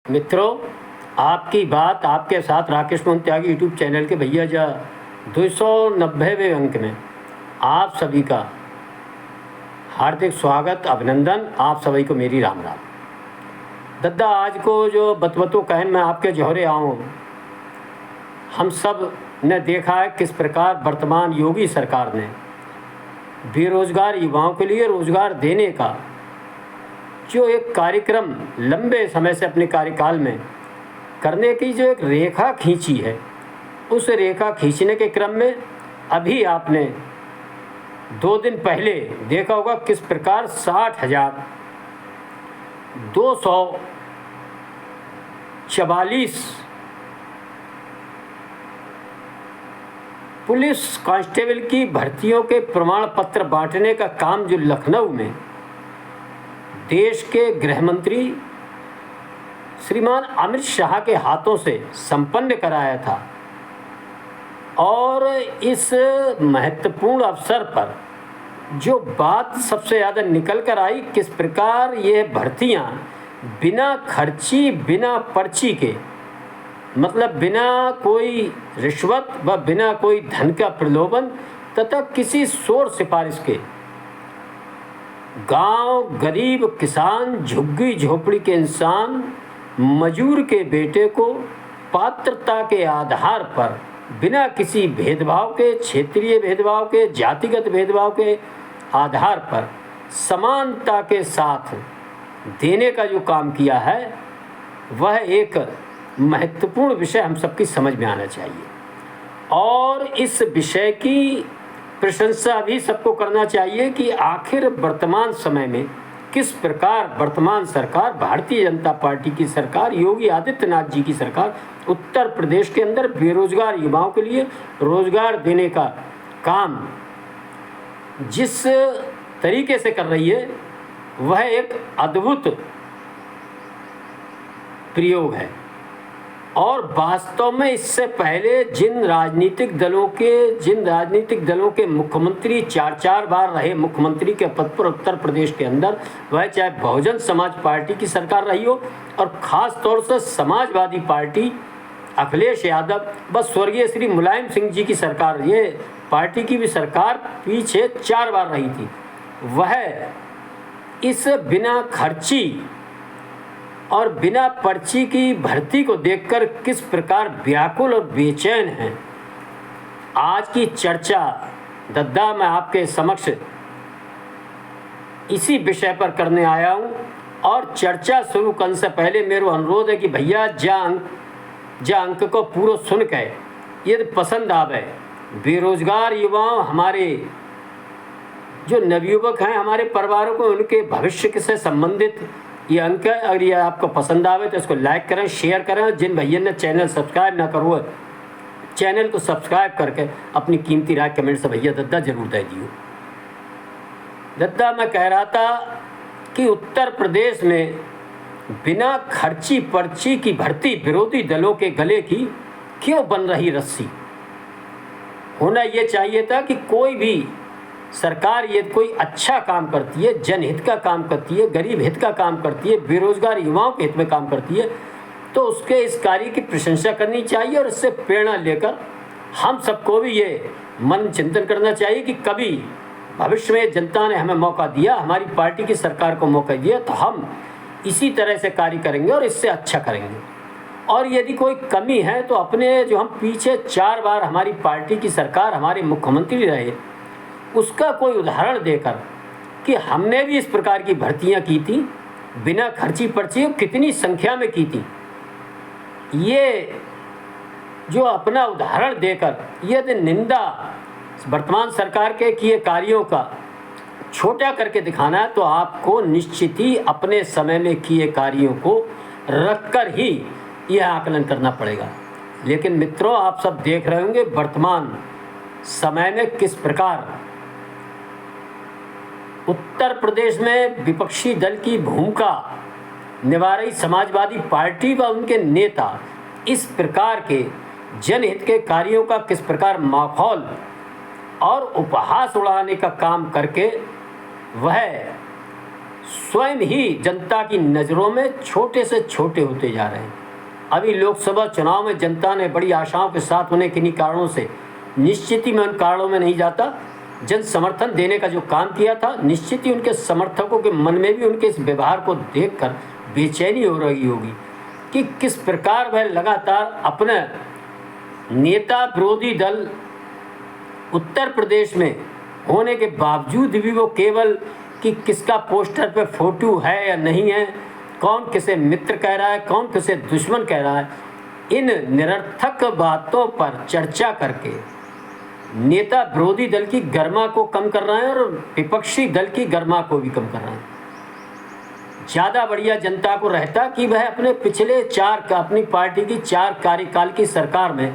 मित्रों, आपकी बात आपके साथ राकेश मोहन त्यागी यूट्यूब चैनल के भैया जा 290वें अंक में आप सभी का हार्दिक स्वागत, अभिनंदन। आप सभी को मेरी राम राम। दद्दा, आज को जो बतबतो कहन में आपके जोहरे आऊँ, हम सब ने देखा है किस प्रकार वर्तमान योगी सरकार ने बेरोजगार युवाओं के लिए रोजगार देने का जो एक कार्यक्रम लंबे समय से अपने कार्यकाल में करने की जो एक रेखा खींची है, उस रेखा खींचने के क्रम में अभी आपने 2 दिन पहले देखा होगा किस प्रकार 60,244 पुलिस कांस्टेबल की भर्तियों के प्रमाण पत्र बांटने का काम जो लखनऊ में देश के गृह मंत्री श्रीमान अमित शाह के हाथों से संपन्न कराया था। और इस महत्वपूर्ण अवसर पर जो बात सबसे ज़्यादा निकल कर आई, किस प्रकार ये भर्तियां बिना खर्ची, बिना पर्ची के, मतलब बिना कोई रिश्वत व बिना कोई धन का प्रलोभन तथा किसी शोर सिफारिश के, गांव, गरीब, किसान, झुग्गी झोपड़ी के इंसान, मजूर के बेटे को पात्रता के आधार पर बिना किसी भेदभाव के, क्षेत्रीय भेदभाव के, जातिगत भेदभाव के आधार पर समानता के साथ देने का जो काम किया है, वह एक महत्वपूर्ण विषय हम सबकी समझ में आना चाहिए। और इस विषय की प्रशंसा भी सबको करना चाहिए कि आखिर वर्तमान समय में किस प्रकार वर्तमान सरकार, भारतीय जनता पार्टी की सरकार, योगी आदित्यनाथ जी की सरकार उत्तर प्रदेश के अंदर बेरोजगार युवाओं के लिए रोजगार देने का काम जिस तरीके से कर रही है, वह एक अद्भुत प्रयोग है। और वास्तव में इससे पहले जिन राजनीतिक दलों के मुख्यमंत्री 4 बार रहे मुख्यमंत्री के पद पर उत्तर प्रदेश के अंदर, वह चाहे बहुजन समाज पार्टी की सरकार रही हो और ख़ास तौर से समाजवादी पार्टी अखिलेश यादव व स्वर्गीय श्री मुलायम सिंह जी की सरकार, ये पार्टी की भी सरकार पीछे 4 बार रही थी, वह इस बिना खर्ची और बिना पर्ची की भर्ती को देखकर किस प्रकार व्याकुल और बेचैन हैं। आज की चर्चा दद्दा मैं आपके समक्ष इसी विषय पर करने आया हूं। और चर्चा शुरू करने से पहले मेरा अनुरोध है कि भैया जा अंक को पूरा सुन के यदि पसंद आवे, बेरोजगार युवाओं, हमारे जो नवयुवक हैं, हमारे परिवारों को उनके भविष्य से संबंधित ये अंक है। अगर ये आपको पसंद आवे तो इसको लाइक करें, शेयर करें। जिन भैया ने चैनल सब्सक्राइब ना करो, चैनल को सब्सक्राइब करके अपनी कीमती राय कमेंट से भैया दद्दा जरूर दे दियो। दद्दा मैं कह रहा था कि उत्तर प्रदेश में बिना खर्ची पर्ची की भर्ती विरोधी दलों के गले की क्यों बन रही रस्सी। होना ये चाहिए था कि कोई भी सरकार ये कोई अच्छा काम करती है, जनहित का काम करती है, गरीब हित का काम करती है, बेरोजगार युवाओं के हित में काम करती है, तो उसके इस कार्य की प्रशंसा करनी चाहिए। और इससे प्रेरणा लेकर हम सबको भी ये मन चिंतन करना चाहिए कि कभी भविष्य में जनता ने हमें मौका दिया, हमारी पार्टी की सरकार को मौका दिया, तो हम इसी तरह से कार्य करेंगे और इससे अच्छा करेंगे। और यदि कोई कमी है तो अपने जो हम पीछे 4 बार हमारी पार्टी की सरकार, हमारे मुख्यमंत्री रहे, उसका कोई उदाहरण देकर कि हमने भी इस प्रकार की भर्तियां की थी बिना खर्ची पर्ची, कितनी संख्या में की थी, ये जो अपना उदाहरण देकर यदि निंदा वर्तमान सरकार के किए कार्यों का छोटा करके दिखाना है, तो आपको निश्चित ही अपने समय में किए कार्यों को रखकर ही यह आकलन करना पड़ेगा। लेकिन मित्रों, आप सब देख रहे होंगे वर्तमान समय में किस प्रकार उत्तर प्रदेश में विपक्षी दल की भूमिका निभा रही समाजवादी पार्टी व उनके नेता इस प्रकार के जनहित के कार्यों का किस प्रकार माहौल और उपहास उड़ाने का काम करके वह स्वयं ही जनता की नज़रों में छोटे से छोटे होते जा रहे हैं। अभी लोकसभा चुनाव में जनता ने बड़ी आशाओं के साथ उन्हें किन्हीं कारणों से, निश्चित ही मैं उन कारणों में नहीं जाता, जन समर्थन देने का जो काम किया था, निश्चित ही उनके समर्थकों के मन में भी उनके इस व्यवहार को देखकर बेचैनी हो रही होगी कि किस प्रकार वह लगातार अपने नेता विरोधी दल उत्तर प्रदेश में होने के बावजूद भी वो केवल कि किसका पोस्टर पे फोटो है या नहीं है, कौन किसे मित्र कह रहा है, कौन किसे दुश्मन कह रहा है, इन निरर्थक बातों पर चर्चा करके नेता विरोधी दल की गरिमा को कम कर रहे हैं और विपक्षी दल की गरिमा को भी कम कर रहे हैं। ज़्यादा बढ़िया जनता को रहता कि वह अपने पिछले अपनी पार्टी की 4 कार्यकाल की सरकार में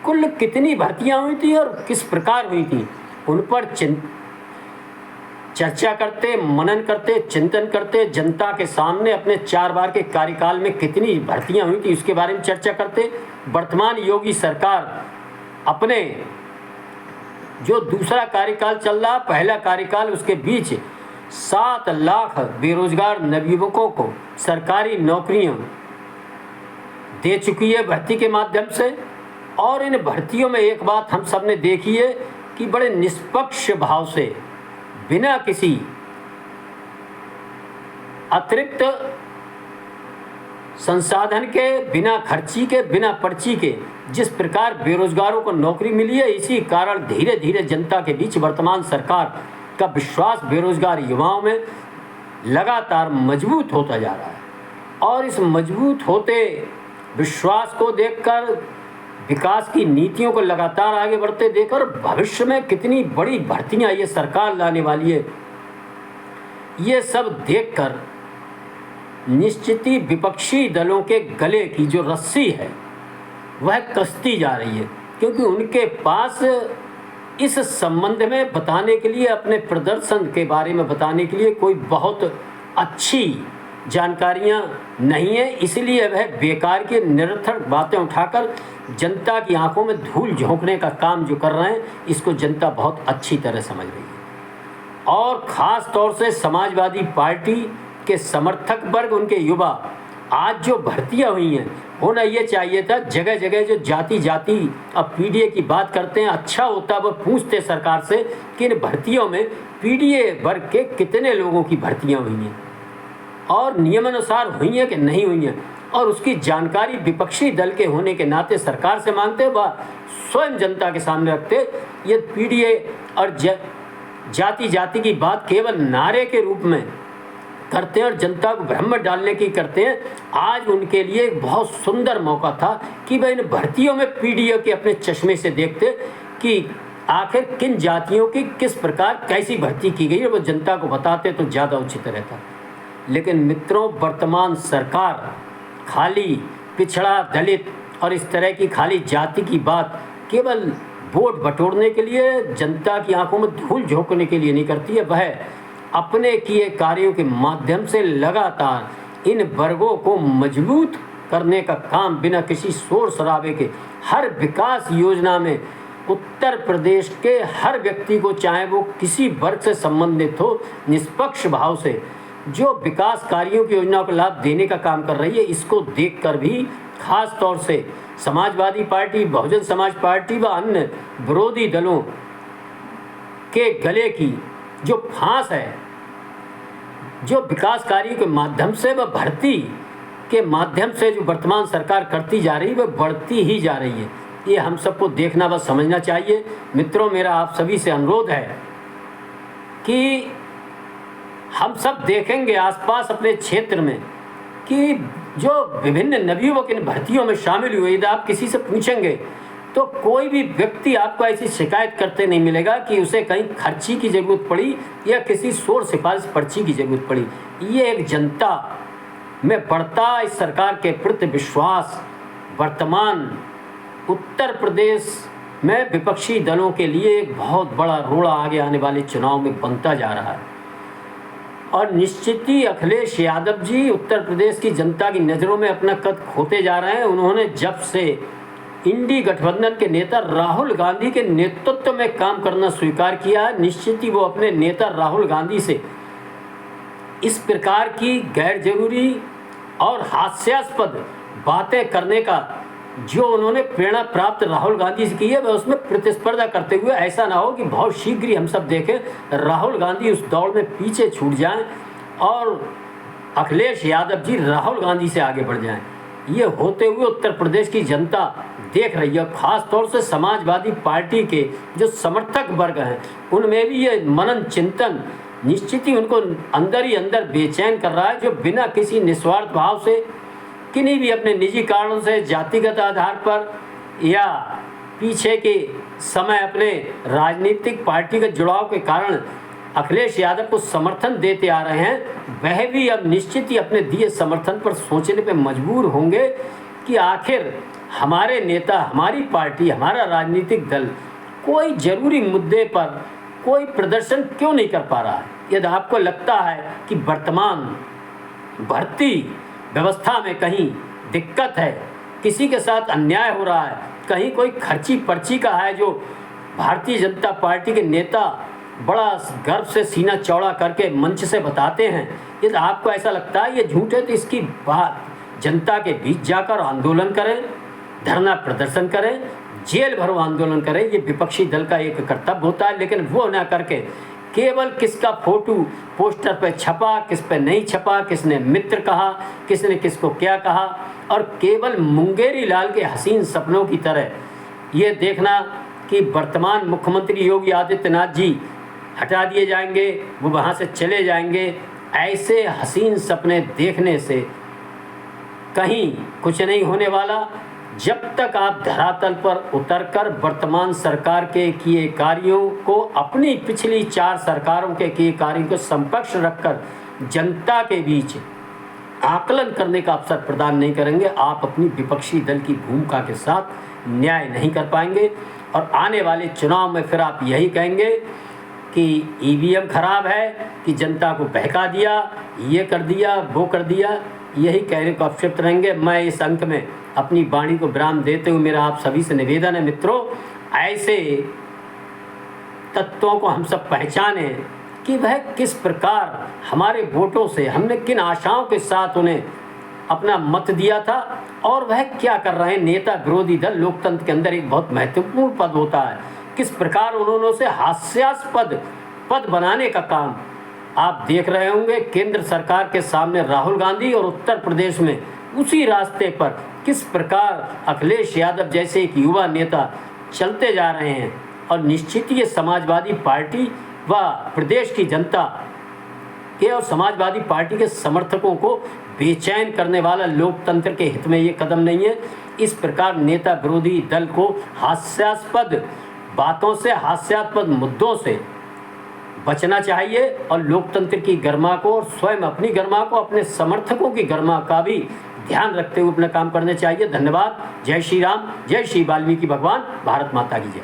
कुल कितनी भर्तियां हुई थी और किस प्रकार हुई थी, उन पर चर्चा करते, मनन करते, चिंतन करते, जनता के सामने अपने 4 बार के कार्यकाल में कितनी भर्तियां हुई थी उसके बारे में चर्चा करते। वर्तमान योगी सरकार अपने जो दूसरा कार्यकाल चल रहा, पहला कार्यकाल, उसके बीच 7 लाख बेरोजगार नवयुवकों को सरकारी नौकरियां दे चुकी है भर्ती के माध्यम से। और इन भर्तियों में एक बात हम सब ने देखी है कि बड़े निष्पक्ष भाव से, बिना किसी अतिरिक्त संसाधन के, बिना खर्ची के, बिना पर्ची के जिस प्रकार बेरोजगारों को नौकरी मिली है, इसी कारण धीरे धीरे जनता के बीच वर्तमान सरकार का विश्वास बेरोजगार युवाओं में लगातार मजबूत होता जा रहा है। और इस मजबूत होते विश्वास को देखकर, विकास की नीतियों को लगातार आगे बढ़ते देखकर, भविष्य में कितनी बड़ी भर्तियां ये सरकार लाने वाली है, ये सब देखकर निश्चित ही विपक्षी दलों के गले की जो रस्सी है वह कसती जा रही है, क्योंकि उनके पास इस संबंध में बताने के लिए, अपने प्रदर्शन के बारे में बताने के लिए कोई बहुत अच्छी जानकारियां नहीं है। इसलिए वह बेकार की निरर्थक बातें उठाकर जनता की आंखों में धूल झोंकने का काम जो कर रहे हैं, इसको जनता बहुत अच्छी तरह समझ रही है। और ख़ास तौर से समाजवादी पार्टी के समर्थक वर्ग, उनके युवा, आज जो भर्तियां हुई हैं, होना ये चाहिए था जगह जगह जो जाति अब पीडीए की बात करते हैं, अच्छा होता वो पूछते सरकार से कि इन भर्तियों में पीडीए वर्ग के कितने लोगों की भर्तियां हुई हैं और नियमानुसार हुई हैं कि नहीं हुई हैं, और उसकी जानकारी विपक्षी दल के होने के नाते सरकार से मांगते, व स्वयं जनता के सामने रखते। ये पीडीए और जाति की बात केवल नारे के रूप में करते हैं और जनता को भ्रम में डालने की करते हैं। आज उनके लिए एक बहुत सुंदर मौका था कि वह इन भर्तियों में पीडीए के अपने चश्मे से देखते कि आखिर किन जातियों की किस प्रकार कैसी भर्ती की गई है, वो जनता को बताते तो ज़्यादा उचित रहता। लेकिन मित्रों, वर्तमान सरकार खाली पिछड़ा, दलित और इस तरह की खाली जाति की बात केवल वोट बटोरने के लिए, जनता की आंखों में धूल झोंकने के लिए नहीं करती है। वह अपने किए कार्यों के माध्यम से लगातार इन वर्गों को मजबूत करने का काम बिना किसी शोर शराबे के, हर विकास योजना में उत्तर प्रदेश के हर व्यक्ति को, चाहे वो किसी वर्ग से संबंधित हो, निष्पक्ष भाव से जो विकास कार्यों की योजना को लाभ देने का काम कर रही है, इसको देखकर भी खास तौर से समाजवादी पार्टी, बहुजन समाज पार्टी व अन्य विरोधी दलों के गले की जो फांस है, जो विकास कार्यों के माध्यम से व भर्ती के माध्यम से जो वर्तमान सरकार करती जा रही है, वह बढ़ती ही जा रही है। ये हम सबको देखना व समझना चाहिए। मित्रों, मेरा आप सभी से अनुरोध है कि हम सब देखेंगे आसपास अपने क्षेत्र में कि जो विभिन्न नवयुवक इन भर्तियों में शामिल हुए, यदि आप किसी से पूछेंगे तो कोई भी व्यक्ति आपको ऐसी शिकायत करते नहीं मिलेगा कि उसे कहीं खर्ची की ज़रूरत पड़ी या किसी शोर सिफारिश पर्ची की ज़रूरत पड़ी। ये एक जनता में बढ़ता इस सरकार के प्रति विश्वास वर्तमान उत्तर प्रदेश में विपक्षी दलों के लिए एक बहुत बड़ा रोड़ा आगे आने वाले चुनाव में बनता जा रहा है। और निश्चित ही अखिलेश यादव जी उत्तर प्रदेश की जनता की नज़रों में अपना कद खोते जा रहे हैं। उन्होंने जब से इंडी गठबंधन के नेता राहुल गांधी के नेतृत्व में काम करना स्वीकार किया है, निश्चित ही वो अपने नेता राहुल गांधी से इस प्रकार की गैर जरूरी और हास्यास्पद बातें करने का जो उन्होंने प्रेरणा प्राप्त राहुल गांधी से की है, वह उसमें प्रतिस्पर्धा करते हुए ऐसा ना हो कि बहुत शीघ्र ही हम सब देखें राहुल गांधी उस दौड़ में पीछे छूट जाएं और अखिलेश यादव जी राहुल गांधी से आगे बढ़ जाएं। ये होते हुए उत्तर प्रदेश की जनता देख रही है। खास तौर से समाजवादी पार्टी के जो समर्थक वर्ग हैं, उनमें भी ये मनन चिंतन निश्चित ही उनको अंदर ही अंदर बेचैन कर रहा है, जो बिना किसी निस्वार्थ भाव से, किन्हीं भी अपने निजी कारणों से, जातिगत आधार पर या पीछे के समय अपने राजनीतिक पार्टी के जुड़ाव के कारण अखिलेश यादव को समर्थन देते आ रहे हैं, वह भी अब निश्चित ही अपने दिए समर्थन पर सोचने पे मजबूर होंगे कि आखिर हमारे नेता, हमारी पार्टी, हमारा राजनीतिक दल कोई ज़रूरी मुद्दे पर कोई प्रदर्शन क्यों नहीं कर पा रहा है। यदि आपको लगता है कि वर्तमान भर्ती व्यवस्था में कहीं दिक्कत है, किसी के साथ अन्याय हो रहा है, कहीं कोई खर्ची पर्ची का है, जो भारतीय जनता पार्टी के नेता बड़ा गर्व से सीना चौड़ा करके मंच से बताते हैं, यदि आपको ऐसा लगता है ये झूठ है, तो इसकी बात जनता के बीच जाकर आंदोलन करें, धरना प्रदर्शन करें, जेल भरो आंदोलन करें। ये विपक्षी दल का एक कर्तव्य होता है, लेकिन वो ना करके केवल किसका फोटो पोस्टर पे छपा, किस पे नहीं छपा, किसने मित्र कहा, किसने किसको क्या कहा, और केवल मुंगेरी लाल के हसीन सपनों की तरह ये देखना कि वर्तमान मुख्यमंत्री योगी आदित्यनाथ जी हटा दिए जाएंगे, वो वहाँ से चले जाएंगे, ऐसे हसीन सपने देखने से कहीं कुछ नहीं होने वाला। जब तक आप धरातल पर उतरकर वर्तमान सरकार के किए कार्यों को अपनी पिछली 4 सरकारों के किए कार्यों को समकक्ष रखकर जनता के बीच आकलन करने का अवसर प्रदान नहीं करेंगे, आप अपनी विपक्षी दल की भूमिका के साथ न्याय नहीं कर पाएंगे। और आने वाले चुनाव में फिर आप यही कहेंगे कि ईवीएम खराब है, कि जनता को बहका दिया, ये कर दिया, वो कर दिया, यही कहने को अवसर रहेंगे। मैं इस अंक में अपनी वाणी को विराम देते हुए मेरा आप सभी से निवेदन है, मित्रों, ऐसे तत्वों को हम सब पहचाने कि वह किस प्रकार हमारे वोटों से, हमने किन आशाओं के साथ उन्हें अपना मत दिया था और वह क्या कर रहे हैं। नेता विरोधी दल लोकतंत्र के अंदर एक बहुत महत्वपूर्ण पद होता है, किस प्रकार उन्होंने उसे हास्यास्पद पद बनाने का काम आप देख रहे होंगे। केंद्र सरकार के सामने राहुल गांधी और उत्तर प्रदेश में उसी रास्ते पर किस प्रकार अखिलेश यादव जैसे एक युवा नेता चलते जा रहे हैं। और निश्चित ये समाजवादी पार्टी व प्रदेश की जनता के और समाजवादी पार्टी के समर्थकों को बेचैन करने वाला लोकतंत्र के हित में ये कदम नहीं है। इस प्रकार नेता विरोधी दल को हास्यास्पद बातों से, हास्यास्पद मुद्दों से बचना चाहिए और लोकतंत्र की गरिमा को और स्वयं अपनी गरिमा को, अपने समर्थकों की गरिमा का भी ध्यान रखते हुए अपना काम करना चाहिए। धन्यवाद। जय श्री राम, जय श्री वाल्मीकि भगवान, भारत माता की जय।